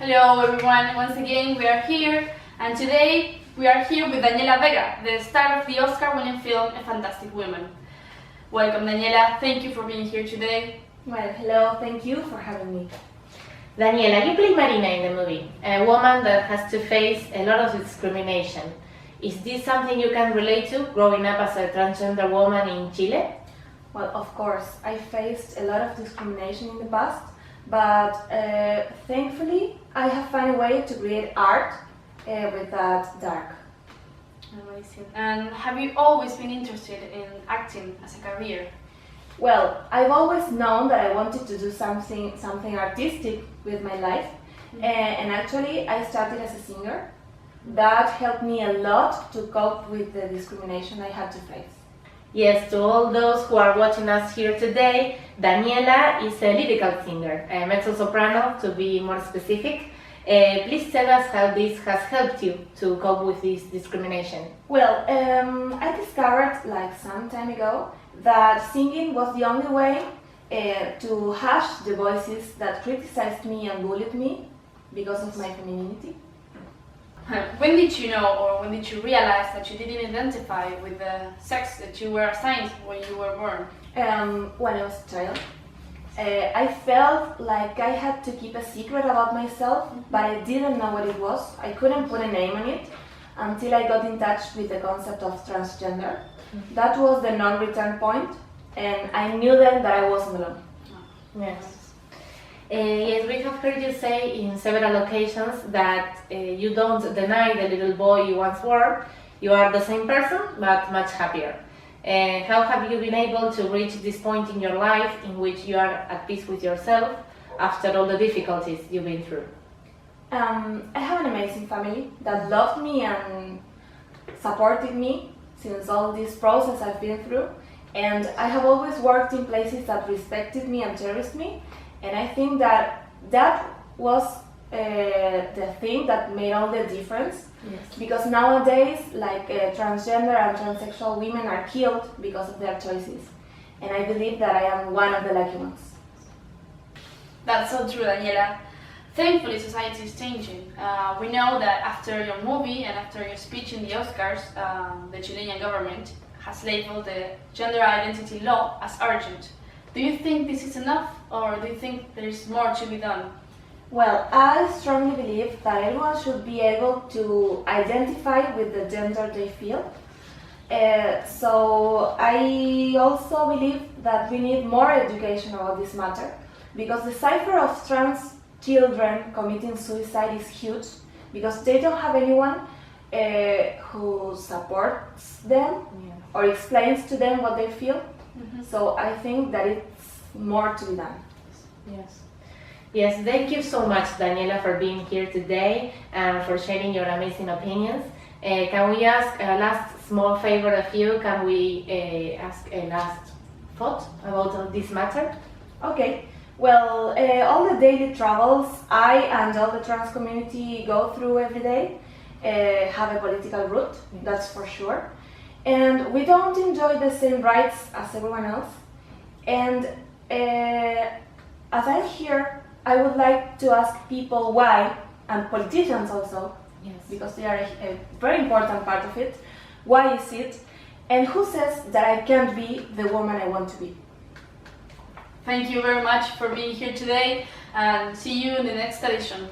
Hello everyone, once again we are here, and today we are here with Daniela Vega, the star of the Oscar-winning film A Fantastic Woman. Welcome Daniela, thank you for being here today. Well, hello, thank you for having me. Daniela, you play Marina in the movie, a woman that has to face a lot of discrimination. Is this something you can relate to, growing up as a transgender woman in Chile? Well, of course, I faced a lot of discrimination in the past, but thankfully I have found a way to create art with that dark. Amazing. And have you always been interested in acting as a career? Well, I've always known that I wanted to do something artistic with my life, and actually I started as a singer. That helped me a lot to cope with the discrimination I had to face. Yes, to all those who are watching us here today, Daniela is a lyrical singer, a mezzo-soprano to be more specific. Please tell us how this has helped you to cope with this discrimination. Well, I discovered some time ago that singing was the only way to hush the voices that criticized me and bullied me because of my femininity. When did you know, or when did you realize that you didn't identify with the sex that you were assigned when you were born? When I was a child. I felt like I had to keep a secret about myself, but I didn't know what it was. I couldn't put a name on it until I got in touch with the concept of transgender. That was the non-return point, and I knew then that I wasn't alone. Yes. Yes, we have heard you say in several occasions that you don't deny the little boy you once were. You are the same person, but much happier. How have you been able to reach this point in your life in which you are at peace with yourself after all the difficulties you've been through? I have an amazing family that loved me and supported me since all this process I've been through, and I have always worked in places that respected me and cherished me, and I think that was the thing that made all the difference. Yes. Because nowadays, transgender and transsexual women are killed because of their choices, and I believe that I am one of the lucky ones. That's so true, Daniela. Thankfully, society is changing. We know that after your movie and after your speech in the Oscars, the Chilean government has labeled the gender identity law as urgent. Do you think this is enough, or do you think there is more to be done? Well, I strongly believe that everyone should be able to identify with the gender they feel. So I also believe that we need more education about this matter, because the cipher of trans children committing suicide is huge, because they don't have anyone who supports them or explains to them what they feel. So I think that it's more to be done. Yes. Yes, thank you so much, Daniela, for being here today and for sharing your amazing opinions. Can we ask a last small favor of you? Can we ask a last thought about this matter? Okay. Well, all the daily troubles I and all the trans community go through every day have a political root, that's for sure. And we don't enjoy the same rights as everyone else. And as I'm here, I would like to ask people why, and politicians also, because they are a very important part of it, why is it, and who says that I can't be the woman I want to be? Thank you very much for being here today, and see you in the next edition.